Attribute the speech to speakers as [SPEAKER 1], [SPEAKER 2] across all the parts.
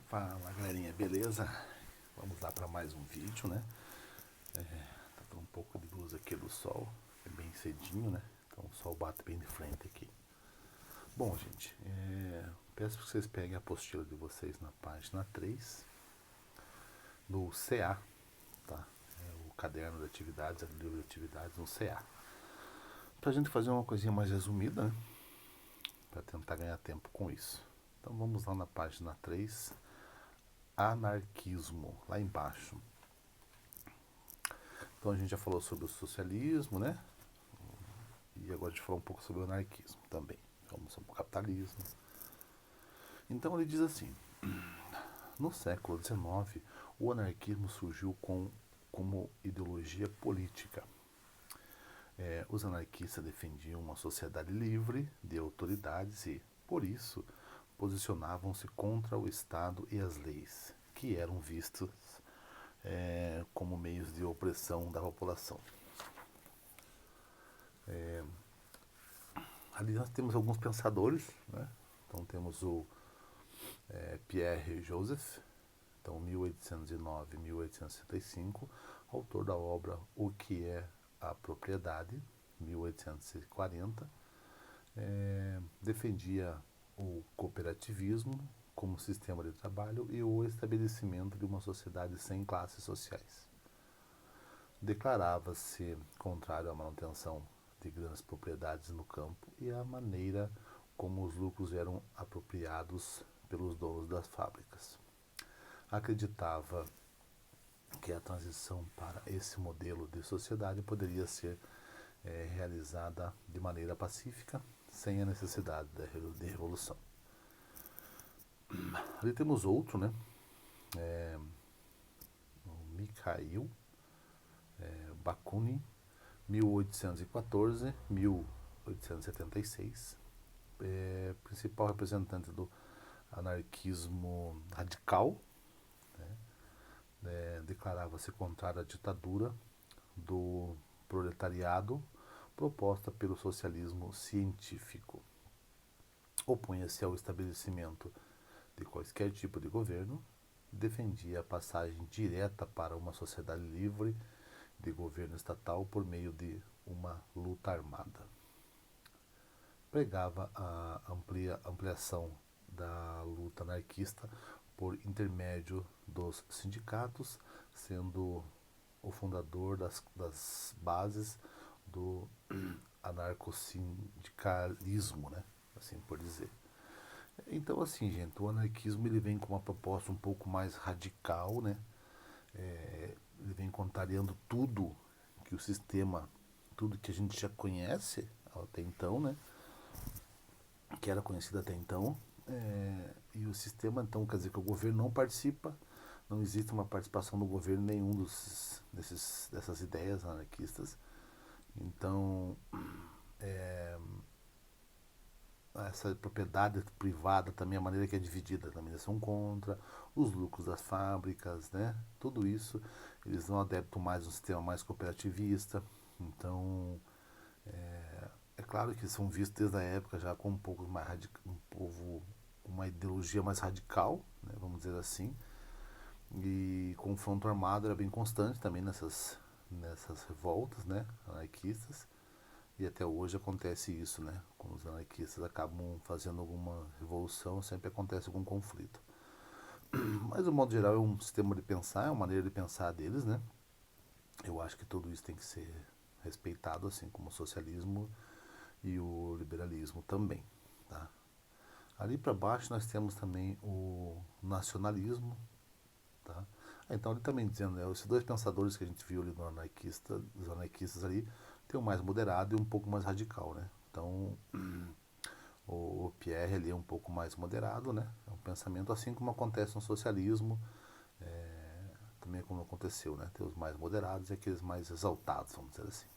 [SPEAKER 1] Fala galerinha, beleza? Vamos lá para mais um vídeo, né? Tá com um pouco de luz aqui do sol, é bem cedinho, né? Então o sol bate bem de frente aqui. Bom, gente, peço que vocês peguem a apostila de vocês na página 3 do CA, tá? O caderno de atividades, o livro de atividades no CA. Pra gente fazer uma coisinha mais resumida, né? Para tentar ganhar tempo com isso. Então vamos lá na página 3, anarquismo, lá embaixo. Então a gente já falou sobre o socialismo, né? E agora a gente falou um pouco sobre o anarquismo também. Falamos sobre o capitalismo. Então ele diz assim: no século XIX, o anarquismo surgiu como ideologia política. Os anarquistas defendiam uma sociedade livre de autoridades e, por isso, posicionavam-se contra o Estado e as leis, que eram vistas como meios de opressão da população. Ali nós temos alguns pensadores, né? Então temos o Pierre Joseph, então 1809-1865, autor da obra O que é a Propriedade, 1840, defendia o cooperativismo como sistema de trabalho e o estabelecimento de uma sociedade sem classes sociais. Declarava-se contrário à manutenção de grandes propriedades no campo e à maneira como os lucros eram apropriados pelos donos das fábricas. Acreditava que a transição para esse modelo de sociedade poderia ser realizada de maneira pacífica, sem a necessidade de revolução. Ali temos outro, né? O Mikhail Bakunin, 1814-1876, principal representante do anarquismo radical, declarava-se contrário à ditadura do proletariado proposta pelo socialismo científico. Opunha-se ao estabelecimento de qualquer tipo de governo, defendia a passagem direta para uma sociedade livre de governo estatal por meio de uma luta armada. Pregava a ampliação da luta anarquista por intermédio dos sindicatos, sendo o fundador das bases do anarcossindicalismo, né? Assim por dizer. Então, assim, gente, o anarquismo ele vem com uma proposta um pouco mais radical, né? Ele vem contrariando tudo que o sistema, tudo que a gente já conhece até então, né? Que era conhecido até então. E o sistema, então, quer dizer que o governo não participa, não existe uma participação do governo em nenhum dessas ideias anarquistas. Então, essa propriedade privada também, a maneira que é dividida, também eles são contra, os lucros das fábricas, né? Tudo isso, eles não adeptam mais a um sistema mais cooperativista. Então, é claro que são vistos desde a época já como um pouco mais um povo, uma ideologia mais radical, né? Vamos dizer assim. E confronto armado era bem constante também nessas revoltas, né? Anarquistas. E até hoje acontece isso, né? Quando os anarquistas acabam fazendo alguma revolução, sempre acontece algum conflito. Mas, de modo geral, é um sistema de pensar, é uma maneira de pensar deles, né? Eu acho que tudo isso tem que ser respeitado, assim como o socialismo e o liberalismo também, tá? Ali para baixo nós temos também o nacionalismo, tá? Então ele também dizendo, esses dois pensadores que a gente viu ali no anarquista, dos anarquistas ali, tem um mais moderado e um pouco mais radical, né? Então o Pierre ali é um pouco mais moderado, né? É um pensamento assim como acontece no socialismo, também como aconteceu, né? Tem os mais moderados e aqueles mais exaltados, vamos dizer assim.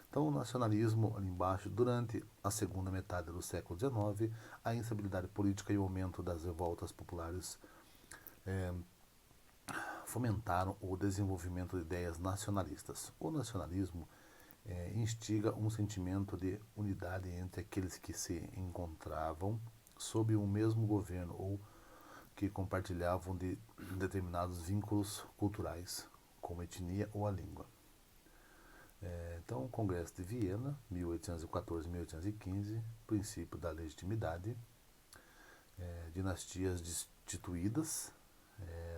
[SPEAKER 1] Então, o nacionalismo, ali embaixo, durante a segunda metade do século XIX, a instabilidade política e o aumento das revoltas populares fomentaram o desenvolvimento de ideias nacionalistas. O nacionalismo instiga um sentimento de unidade entre aqueles que se encontravam sob o mesmo governo ou que compartilhavam de determinados vínculos culturais, como a etnia ou a língua. Então, o Congresso de Viena, 1814-1815, princípio da legitimidade, dinastias destituídas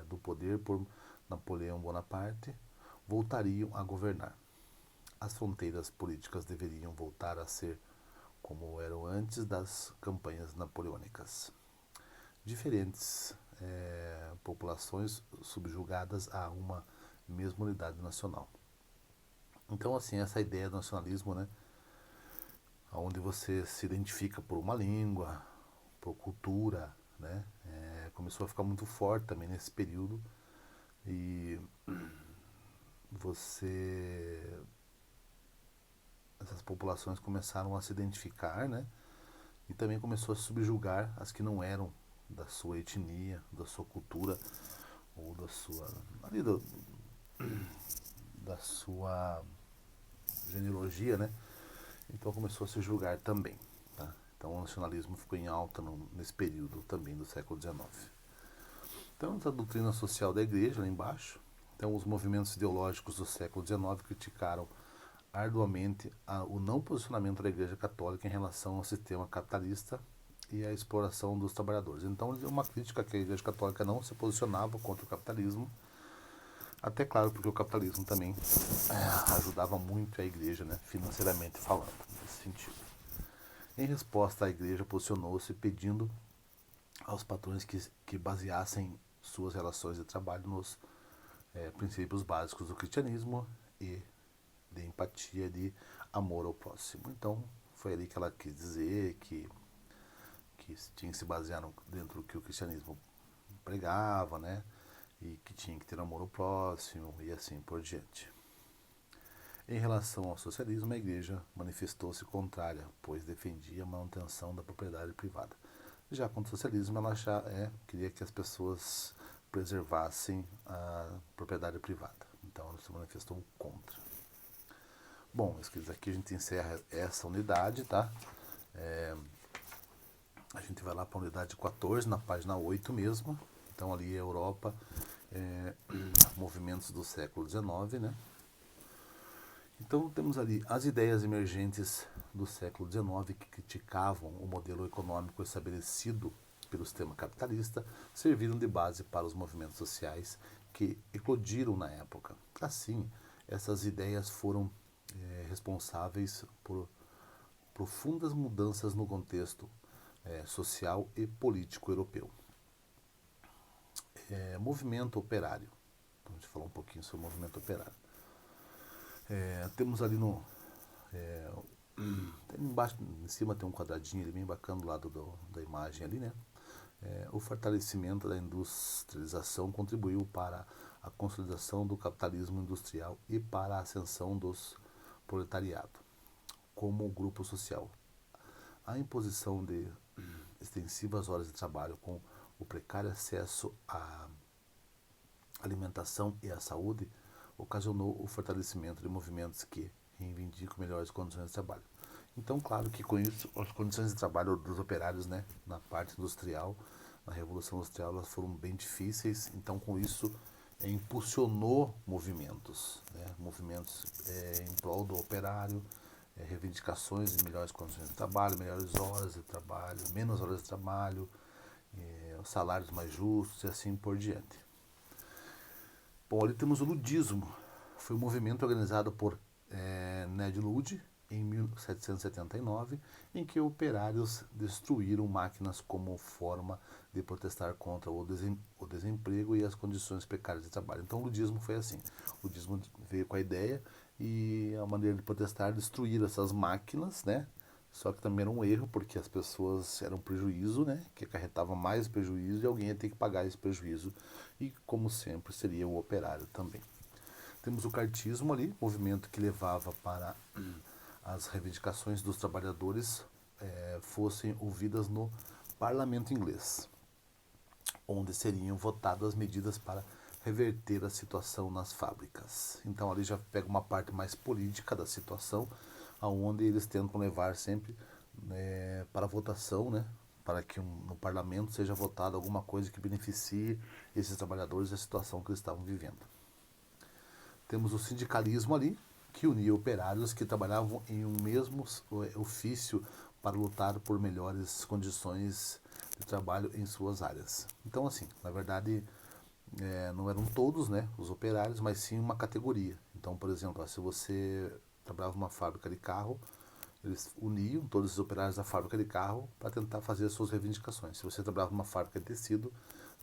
[SPEAKER 1] do poder por Napoleão Bonaparte voltariam a governar. As fronteiras políticas deveriam voltar a ser como eram antes das campanhas napoleônicas. Diferentes populações subjugadas a uma mesma unidade nacional. Então, assim, essa ideia do nacionalismo, né, onde você se identifica por uma língua, por cultura, né, começou a ficar muito forte também nesse período e essas populações começaram a se identificar, né, e também começou a subjugar as que não eram da sua etnia, da sua cultura ou da sua da sua genealogia, né? Então começou a se julgar também. Tá? Então o nacionalismo ficou em alta nesse período também do século XIX. Então a doutrina social da igreja lá embaixo. Então os movimentos ideológicos do século XIX criticaram arduamente o não posicionamento da igreja católica em relação ao sistema capitalista e à exploração dos trabalhadores. Então uma crítica que a igreja católica não se posicionava contra o capitalismo, até claro porque o capitalismo também ajudava muito a igreja, né, financeiramente falando, nesse sentido. Em resposta, a igreja posicionou-se pedindo aos patrões que baseassem suas relações de trabalho nos princípios básicos do cristianismo e de empatia, de amor ao próximo. Então, foi ali que ela quis dizer que tinha que se basear dentro do que o cristianismo pregava, né? E que tinha que ter amor ao próximo e assim por diante. Em relação ao socialismo, a igreja manifestou-se contrária, pois defendia a manutenção da propriedade privada. Já contra o socialismo, ela já queria que as pessoas preservassem a propriedade privada. Então, ela se manifestou contra. Bom, meus queridos, aqui a gente encerra essa unidade, tá? A gente vai lá para a unidade 14, na página 8 mesmo. Então, ali é Europa, movimentos do século XIX, né? Então, temos ali as ideias emergentes do século XIX que criticavam o modelo econômico estabelecido pelo sistema capitalista, serviram de base para os movimentos sociais que eclodiram na época. Assim, essas ideias foram responsáveis por profundas mudanças no contexto social e político europeu. Movimento operário. Então, a gente falou um pouquinho sobre o movimento operário. Temos ali embaixo, em cima tem um quadradinho ali bem bacana do lado da imagem ali, né? O fortalecimento da industrialização contribuiu para a consolidação do capitalismo industrial e para a ascensão dos proletariado como grupo social. A imposição de extensivas horas de trabalho com o precário acesso à alimentação e à saúde ocasionou o fortalecimento de movimentos que reivindicam melhores condições de trabalho. Então, claro que com isso, as condições de trabalho dos operários, né, na parte industrial, na Revolução Industrial, elas foram bem difíceis. Então, com isso, impulsionou movimentos, né, movimentos em prol do operário, reivindicações de melhores condições de trabalho, melhores horas de trabalho, menos horas de trabalho, salários mais justos e assim por diante. Bom, ali temos o ludismo. Foi um movimento organizado por Ned Ludd em 1779, em que operários destruíram máquinas como forma de protestar contra o desemprego e as condições precárias de trabalho. Então o ludismo foi assim. O ludismo veio com a ideia e a maneira de protestar destruir essas máquinas, né? Só que também era um erro, porque as pessoas eram prejuízo, né? Que acarretava mais prejuízo e alguém ia ter que pagar esse prejuízo. E, como sempre, seria o operário também. Temos o cartismo ali, movimento que levava para as reivindicações dos trabalhadores fossem ouvidas no parlamento inglês, onde seriam votadas as medidas para reverter a situação nas fábricas. Então ali já pega uma parte mais política da situação, aonde eles tentam levar sempre para votação, né, para que no parlamento seja votado alguma coisa que beneficie esses trabalhadores e a situação que eles estavam vivendo. Temos o sindicalismo ali, que unia operários que trabalhavam em um mesmo ofício para lutar por melhores condições de trabalho em suas áreas. Então, assim, na verdade, não eram todos, né, os operários, mas sim uma categoria. Então, por exemplo, se você trabalhava numa fábrica de carro, eles uniam todos os operários da fábrica de carro para tentar fazer as suas reivindicações. Se você trabalhava numa fábrica de tecido,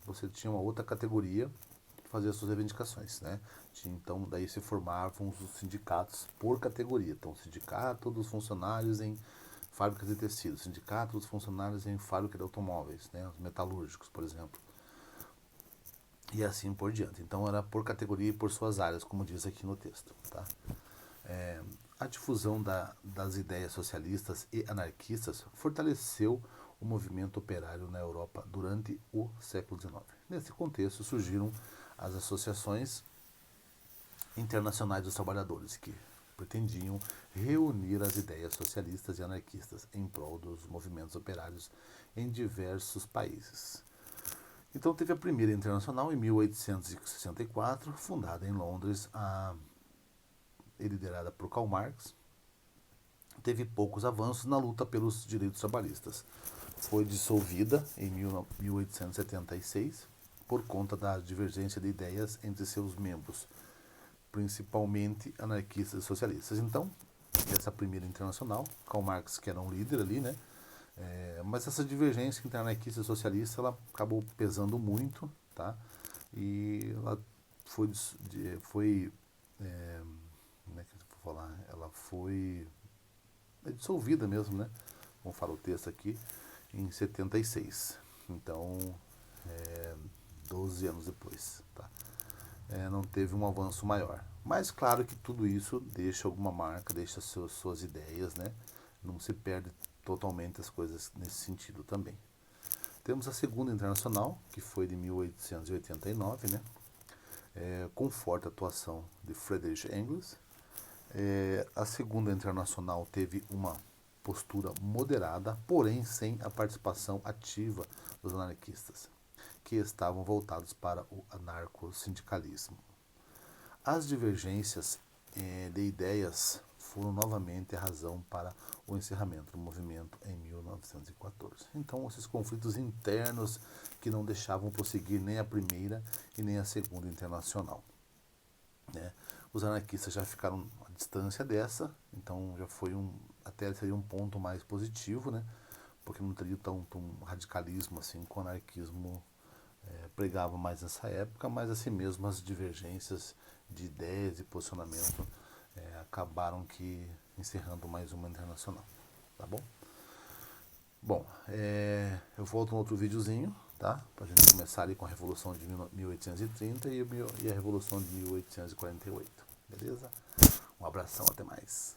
[SPEAKER 1] você tinha uma outra categoria que fazia as suas reivindicações, né? Então, daí se formavam os sindicatos por categoria. Então, sindicato dos funcionários em fábricas de tecido, sindicato dos funcionários em fábrica de automóveis, né? Os metalúrgicos, por exemplo. E assim por diante. Então, era por categoria e por suas áreas, como diz aqui no texto, tá? A difusão das ideias socialistas e anarquistas fortaleceu o movimento operário na Europa durante o século XIX. Nesse contexto surgiram as associações internacionais dos trabalhadores, que pretendiam reunir as ideias socialistas e anarquistas em prol dos movimentos operários em diversos países. Então teve a primeira internacional em 1864, fundada em Londres, liderada por Karl Marx. Teve poucos avanços na luta pelos direitos trabalhistas. Foi dissolvida em 1876 por conta da divergência de ideias entre seus membros, principalmente anarquistas e socialistas. Então, essa primeira internacional, Karl Marx, que era um líder ali, né? Mas essa divergência entre anarquista e socialista, ela acabou pesando muito, tá? E ela foi como é que eu vou falar? Ela foi dissolvida mesmo, né? Como fala o texto aqui, em 76. Então, 12 anos depois, tá? Não teve um avanço maior. Mas claro que tudo isso deixa alguma marca, deixa suas ideias, né? Não se perde totalmente as coisas nesse sentido também. Temos a segunda internacional, que foi de 1889, né? Com forte atuação de Friedrich Engels. A segunda internacional teve uma postura moderada, porém sem a participação ativa dos anarquistas, que estavam voltados para o anarcossindicalismo. As divergências de ideias foram novamente a razão para o encerramento do movimento em 1914. Então, esses conflitos internos que não deixavam prosseguir nem a primeira e nem a segunda internacional, né? Os anarquistas já ficaram à distância dessa, então já foi até seria um ponto mais positivo, né? Porque não teria tão radicalismo assim que o anarquismo pregava mais nessa época, mas assim mesmo as divergências de ideias e posicionamento acabaram que encerrando mais uma internacional, tá bom? Bom, eu volto no outro videozinho, tá? Pra gente começar ali com a Revolução de 1830 e a Revolução de 1848, beleza? Um abração, até mais.